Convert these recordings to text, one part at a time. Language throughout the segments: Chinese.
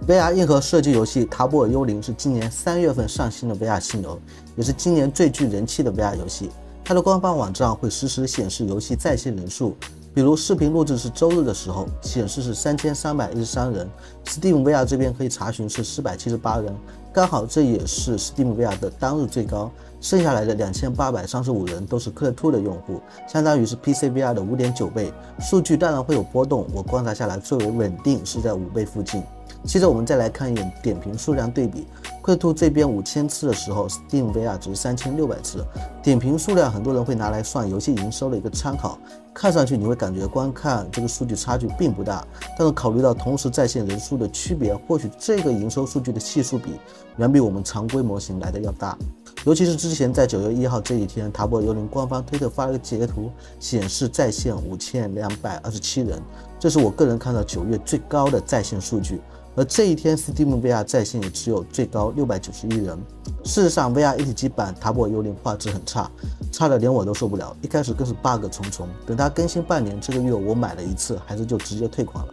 VR 硬核射击游戏《塔布尔幽灵》是今年3月份上新的 VR 新游，也是今年最具人气的 VR 游戏。它的官方网站会实时显示游戏在线人数，比如视频录制是周日的时候，显示是3313人 ，Steam VR 这边可以查询是478人，刚好这也是 Steam VR 的当日最高。剩下来的2835人都是Quake2的用户，相当于是 PC VR 的5.9倍。数据当然会有波动，我观察下来最为稳定是在5倍附近。接着我们再来看一眼点评数量对比，Quake2这边5000次的时候 ，Steam VR 只是3600次。点评数量很多人会拿来算游戏营收的一个参考，看上去你会感觉光看这个数据差距并不大，但是考虑到同时在线人数的区别，或许这个营收数据的系数比远比我们常规模型来的要大。尤其是之前在9月1号这一天，塔布尔幽灵官方推特发了个截图，显示在线5227人，这是我个人看到9月最高的在线数据。而这一天 Steam VR 在线也只有最高691人。事实上 VR 一体机版塔布尔幽灵画质很差，差的连我都受不了，一开始更是 bug 重重，等它更新半年，这个月我买了一次，还是就直接退款了。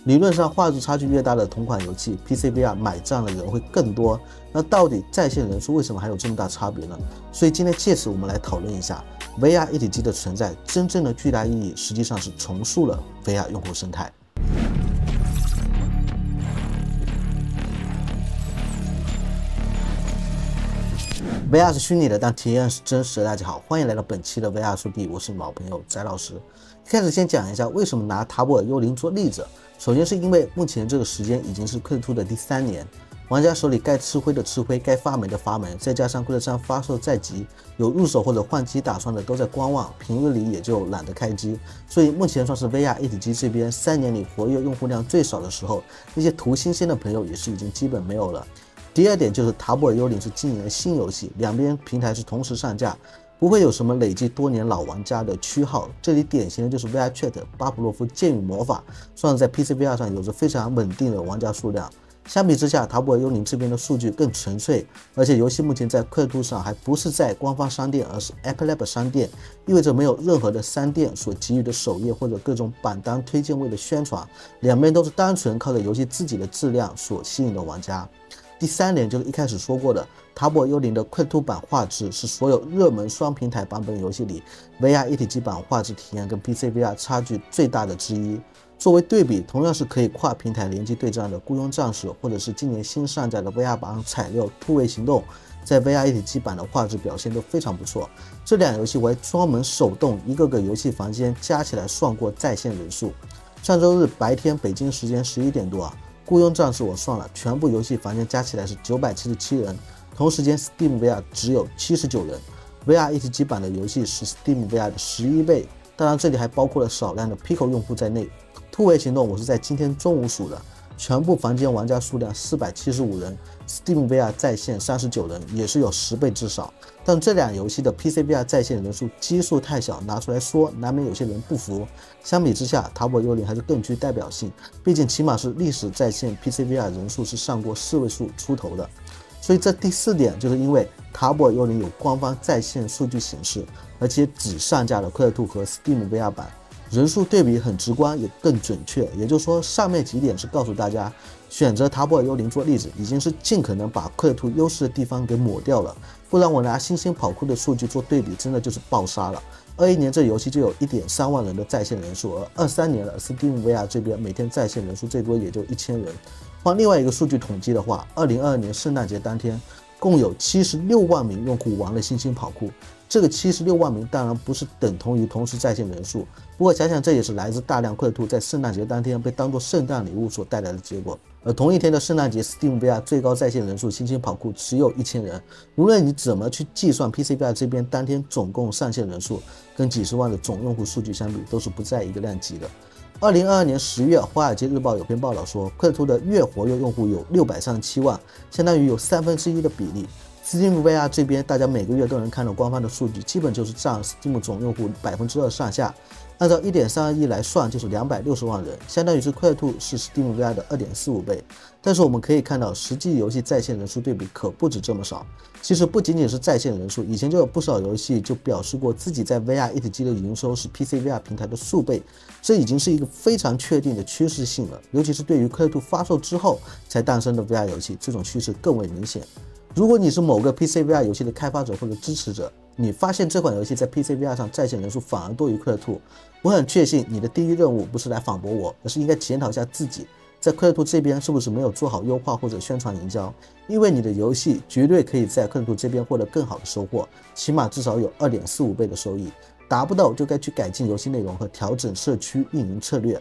理论上画质差距越大的同款游戏 PC VR 买账的人会更多，那到底在线人数为什么还有这么大差别呢？所以今天借此我们来讨论一下 VR 一体机的存在真正的巨大意义，实际上是重塑了 VR 用户生态。VR 是虚拟的，但体验是真实的。大家好，欢迎来到本期的 VR 速递，我是老朋友翟老师。一开始先讲一下为什么拿塔布尔幽灵做例子。首先是因为目前这个时间已经是Quake2的第3年，玩家手里该吃灰的吃灰，该发霉的发霉，再加上Quake3发售在即，有入手或者换机打算的都在观望，平日里也就懒得开机，所以目前算是 VR 一体机这边3年里活跃用户量最少的时候，那些图新鲜的朋友也是已经基本没有了。第二点就是塔布尔幽灵是今年的新游戏，两边平台是同时上架，不会有什么累计多年老玩家的区号。这里典型的就是 VR Chat 巴甫洛夫剑与魔法，算是在 PC VR 上有着非常稳定的玩家数量。相比之下，塔布尔幽灵这边的数据更纯粹，而且游戏目前在Quake2上还不是在官方商店，而是 Epic Lab 商店，意味着没有任何的商店所给予的首页或者各种榜单推荐位的宣传，两边都是单纯靠着游戏自己的质量所吸引的玩家。第三点就是一开始说过的，塔布尔幽灵的Quake2版画质是所有热门双平台版本游戏里 VR 一体机版画质体验跟 PC VR 差距最大的之一。作为对比，同样是可以跨平台联机对战的雇佣战士，或者是今年新上架的 VR 版彩六突围行动，在 VR 一体机版的画质表现都非常不错。这两游戏我还专门手动一个个游戏房间加起来算过在线人数。上周日白天北京时间11点多雇佣战士我算了，全部游戏房间加起来是977人，同时间 Steam VR 只有79人。VR 一体机版的游戏是 Steam VR 的11倍，当然这里还包括了少量的 Pico 用户在内。突围行动我是在今天中午数的，全部房间玩家数量475人 ，Steam VR 在线39人，也是有10倍至少。但这两游戏的 PC VR 在线人数基数太小，拿出来说难免有些人不服。相比之下，塔布尔幽灵还是更具代表性，毕竟起码是历史在线 PC VR 人数是上过4位数出头的。所以这第4点就是因为塔布尔幽灵有官方在线数据显示，而且只上架了Quake2和 Steam VR 版。人数对比很直观，也更准确。也就是说，上面几点是告诉大家，选择塔布尔幽灵做例子，已经是尽可能把Quake2优势的地方给抹掉了。不然我拿新星跑酷的数据做对比，真的就是爆杀了。21年这游戏就有1.3万人的在线人数，而23年了 Steam VR 这边每天在线人数最多也就1000人。换另外一个数据统计的话，2022年圣诞节当天，共有76万名用户玩了新星跑酷。这个76万名当然不是等同于同时在线人数，不过想想这也是来自大量Quake2在圣诞节当天被当作圣诞礼物所带来的结果。而同一天的圣诞节 Steam VR 最高在线人数新星跑酷只有1000人，无论你怎么去计算 PC VR 这边当天总共上线人数，跟几十万的总用户数据相比都是不在一个量级的。2022年10月，华尔街日报有篇报道说，Quake2的月活跃用户有637万，相当于有1/3的比例。Steam VR 这边大家每个月都能看到官方的数据，基本就是占 Steam 总用户2%上下。按照 1.32 亿来算就是260万人，相当于是快乐兔是 Steam VR 的 2.45 倍。但是我们可以看到，实际游戏在线人数对比可不止这么少。其实不仅仅是在线人数，以前就有不少游戏就表示过自己在 VR 一体机的营收是 PC VR 平台的数倍，这已经是一个非常确定的趋势性了。尤其是对于快乐兔发售之后才诞生的 VR 游戏，这种趋势更为明显。如果你是某个 PC VR 游戏的开发者或者支持者，你发现这款游戏在 PC VR 上在线人数反而多于快乐兔，我很确信你的第一任务不是来反驳我，而是应该检讨一下自己在快乐兔这边是不是没有做好优化或者宣传营销，因为你的游戏绝对可以在快乐兔这边获得更好的收获，起码至少有 2.45 倍的收益，达不到就该去改进游戏内容和调整社区运营策略。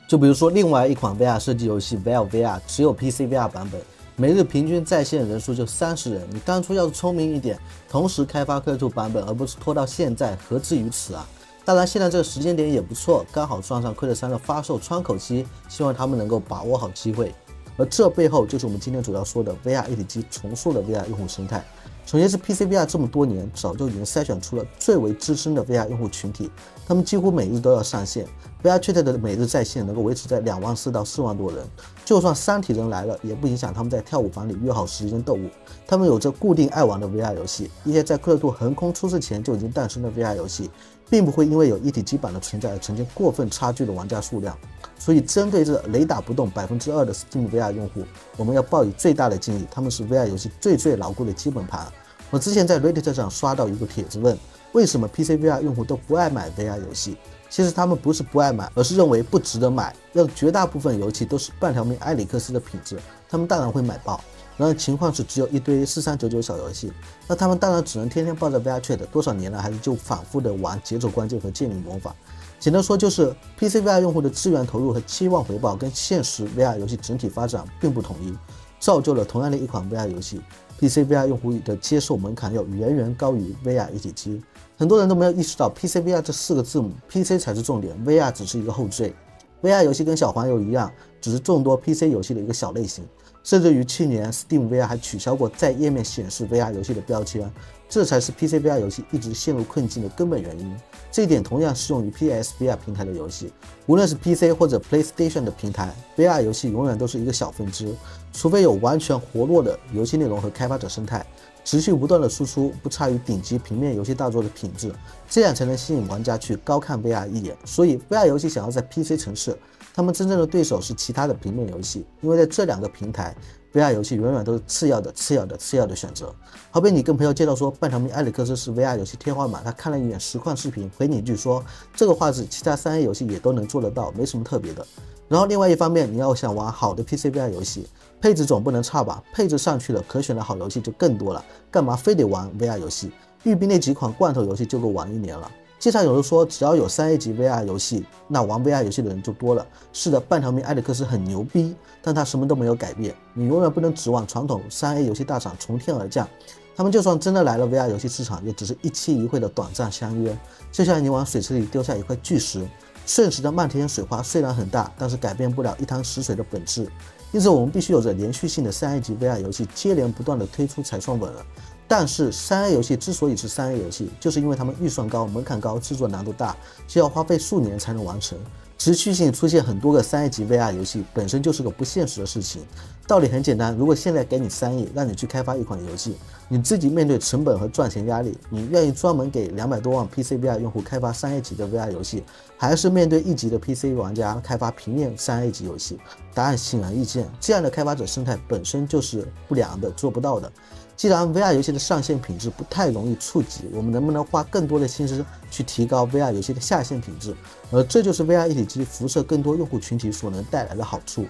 就比如说另外一款 VR 射击游戏 Veil VR 只有 PC VR 版本，每日平均在线人数就30人，你当初要是聪明一点，同时开发快乐兔版本，而不是拖到现在，何至于此啊？当然现在这个时间点也不错，刚好撞上快乐3的发售窗口期，希望他们能够把握好机会。而这背后就是我们今天主要说的 VR 一体机重塑的 VR 用户生态。首先是 PC VR 这么多年早就已经筛选出了最为资深的 VR 用户群体，他们几乎每日都要上线。VR Chat 的每日在线能够维持在2万4到4万多人，就算3体人来了，也不影响他们在跳舞房里约好时间斗舞。他们有着固定爱玩的 VR 游戏，一些在快乐兔横空出世前就已经诞生的 VR 游戏，并不会因为有一体机版的存在而呈现过分差距的玩家数量。所以针对这雷打不动 2% 的 Steam VR 用户，我们要抱以最大的敬意，他们是 VR 游戏最牢固的基本盘。我之前在 Reddit 上刷到一个帖子问，为什么 PC VR 用户都不爱买 VR 游戏？其实他们不是不爱买，而是认为不值得买。要绝大部分游戏都是半条命埃里克斯的品质，他们当然会买爆。然而情况是只有一堆4399小游戏，那他们当然只能天天抱着 VR Chat， 多少年了还是就反复的玩节奏关键和剑灵魔法。简单说就是 PC VR 用户的资源投入和期望回报跟现实 VR 游戏整体发展并不统一，造就了同样的一款 VR 游戏， PC VR 用户的接受门槛要远远高于 VR 一体机。很多人都没有意识到 PC VR 这4个字母 PC 才是重点， VR 只是一个后缀。 VR 游戏跟小黄油一样，只是众多 PC 游戏的一个小类型，甚至于去年 Steam VR 还取消过在页面显示 VR 游戏的标签，这才是 PC VR 游戏一直陷入困境的根本原因。这一点同样适用于 PSVR 平台的游戏，无论是 PC 或者 PlayStation 的平台， VR 游戏永远都是一个小分支，除非有完全活络的游戏内容和开发者生态，持续不断的输出不差于顶级平面游戏大作的品质，这样才能吸引玩家去高看 VR 一眼。所以 VR 游戏想要在 PC 城市，他们真正的对手是其他的平面游戏，因为在这2个平台 VR 游戏永远都是次要的选择。好比你跟朋友介绍说半条命埃里克斯是 VR 游戏天花板，他看了一眼实况视频，回你一句说这个画质其他3A 游戏也都能做得到，没什么特别的。然后另外一方面，你要想玩好的 PC VR 游戏，配置总不能差吧？配置上去了，可选的好游戏就更多了，干嘛非得玩 VR 游戏？育碧那几款罐头游戏就够玩1年了。经常有人说，只要有3A 级 VR 游戏，那玩 VR 游戏的人就多了。是的，半条命埃里克斯很牛逼，但他什么都没有改变。你永远不能指望传统 3A 游戏大厂从天而降，他们就算真的来了 VR 游戏市场，也只是一期一会的短暂相约，就像你往水池里丢下一块巨石，瞬时的漫天水花虽然很大，但是改变不了一滩死水的本质。因此我们必须有着连续性的3A 级 VR 游戏接连不断的推出才算稳了。但是 3A 游戏之所以是3A 游戏，就是因为他们预算高、门槛高、制作难度大，需要花费数年才能完成。持续性出现很多个3A 级 VR 游戏本身就是个不现实的事情。道理很简单，如果现在给你3亿，让你去开发一款游戏，你自己面对成本和赚钱压力，你愿意专门给200多万 PC VR 用户开发3A 级的 VR 游戏，还是面对1级的 PC 玩家开发平面3A 级游戏？答案显而易见，这样的开发者生态本身就是不良的，做不到的。既然 VR 游戏的上限品质不太容易触及，我们能不能花更多的心思去提高 VR 游戏的下限品质？而这就是 VR 一体机辐射更多用户群体所能带来的好处。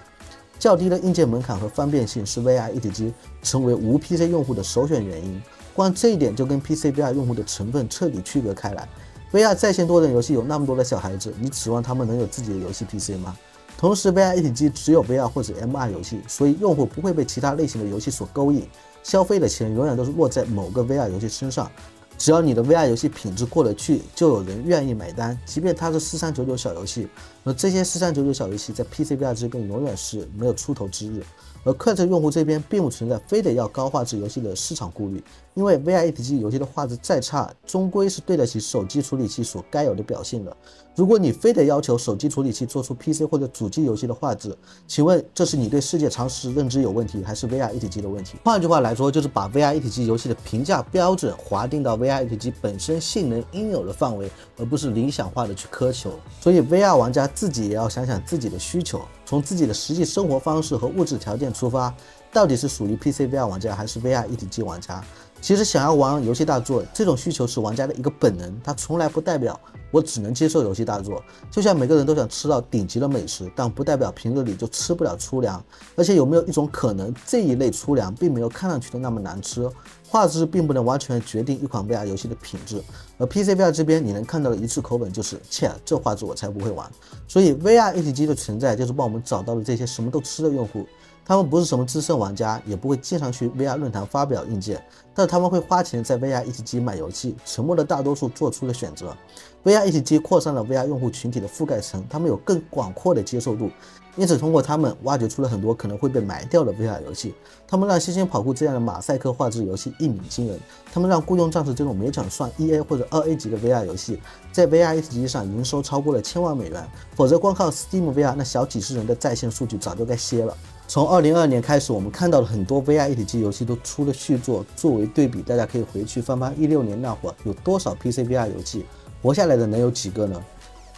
较低的硬件门槛和方便性是 VR 一体机成为无 PC 用户的首选原因，光这一点就跟 PC VR 用户的成分彻底区隔开来。VR 在线多人游戏有那么多的小孩子，你指望他们能有自己的游戏 PC 吗？同时 VR 一体机只有 VR 或者 MR 游戏，所以用户不会被其他类型的游戏所勾引，消费的钱永远都是落在某个 VR 游戏身上。只要你的 VR 游戏品质过得去，就有人愿意买单，即便它是4399小游戏。而这些4399小游戏在 PC VR 这边永远是没有出头之日。而快车用户这边并不存在非得要高画质游戏的市场顾虑，因为 VR 一体机游戏的画质再差，终归是对得起手机处理器所该有的表现的。如果你非得要求手机处理器做出 PC 或者主机游戏的画质，请问这是你对世界常识认知有问题，还是 VR 一体机的问题？换句话来说，就是把 VR 一体机游戏的评价标准划定到 VR 一体机本身性能应有的范围，而不是理想化的去苛求。所以 VR 玩家自己也要想想自己的需求，从自己的实际生活方式和物质条件出发，到底是属于 PC VR 玩家还是 VR 一体机玩家。其实想要玩游戏大作，这种需求是玩家的一个本能，它从来不代表我只能接受游戏大作。就像每个人都想吃到顶级的美食，但不代表平日里就吃不了粗粮。而且有没有一种可能，这一类粗粮并没有看上去的那么难吃？画质并不能完全决定一款 VR 游戏的品质，而 PC VR 这边你能看到的一致口吻就是切，这画质我才不会玩。所以 VR 一体机的存在就是帮我们找到了这些什么都吃的用户。他们不是什么资深玩家，也不会经常去 VR 论坛发表意见，但他们会花钱在 VR 一体机买游戏，沉默的大多数做出了选择。VR 一体机扩散了 VR 用户群体的覆盖层，他们有更广阔的接受度，因此通过他们挖掘出了很多可能会被埋掉的 VR 游戏。他们让新鲜跑酷这样的马赛克画质游戏一鸣惊人，他们让雇佣战士这种勉强算 EA 或者2A 级的 VR 游戏在 VR 一体机上营收超过了1000万美元，否则光靠 Steam VR 那小几十人的在线数据早就该歇了。从2022年开始，我们看到了很多 VR 一体机游戏都出了续作，作为对比，大家可以回去翻翻16年那会儿有多少 PC VR 游戏，活下来的能有几个呢？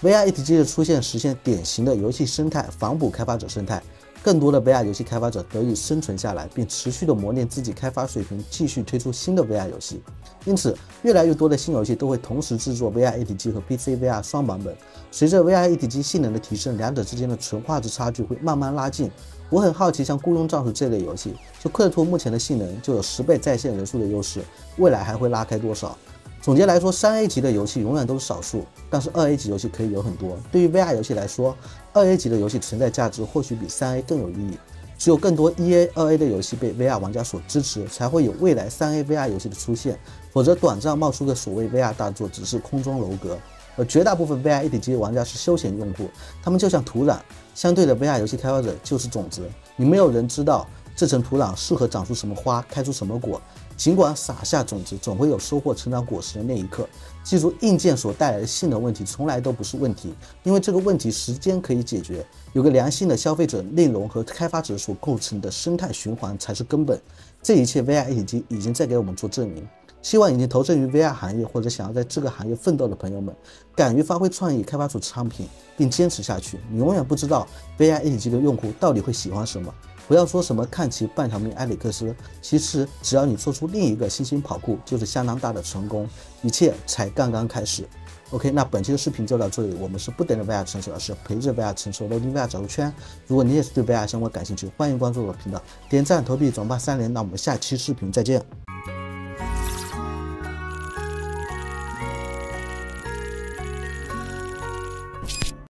VR 一体机的出现实现典型的游戏生态反哺开发者生态，更多的 VR 游戏开发者得以生存下来，并持续的磨练自己开发水平，继续推出新的 VR 游戏。因此，越来越多的新游戏都会同时制作 VR 一体机和 PC VR 双版本。随着 VR 一体机性能的提升，两者之间的纯画质差距会慢慢拉近。我很好奇，像雇佣战士这类游戏，就克图目前的性能就有10倍在线人数的优势，未来还会拉开多少？总结来说，3A 级的游戏永远都是少数，但是2A 级游戏可以有很多。对于 VR 游戏来说，2A 级的游戏存在价值或许比3A 更有意义。只有更多 1A、2A 的游戏被 VR 玩家所支持，才会有未来3A VR 游戏的出现。否则，短暂冒出的所谓 VR 大作只是空中楼阁。而绝大部分 VR 一体机玩家是休闲用户，他们就像土壤，相对的 VR 游戏开发者就是种子。你没有人知道这层土壤适合长出什么花，开出什么果。尽管撒下种子，总会有收获成长果实的那一刻。记住，硬件所带来的性能问题从来都不是问题，因为这个问题时间可以解决。有个良性的消费者、内容和开发者所构成的生态循环才是根本。这一切 VR 一体机已经在给我们做证明。希望已经投身于 VR 行业或者想要在这个行业奋斗的朋友们，敢于发挥创意，开发出产品，并坚持下去。你永远不知道 VR 一体机的用户到底会喜欢什么。不要说什么看齐半条命埃里克斯，其实只要你做出另一个新兴跑酷，就是相当大的成功。一切才刚刚开始。OK， 那本期的视频就到这里。我们是不等着 VR 成熟，而是陪着 VR 成熟，loading VR 找个圈。如果你也是对 VR 相关感兴趣，欢迎关注我的频道，点赞、投币、转发3连。那我们下期视频再见。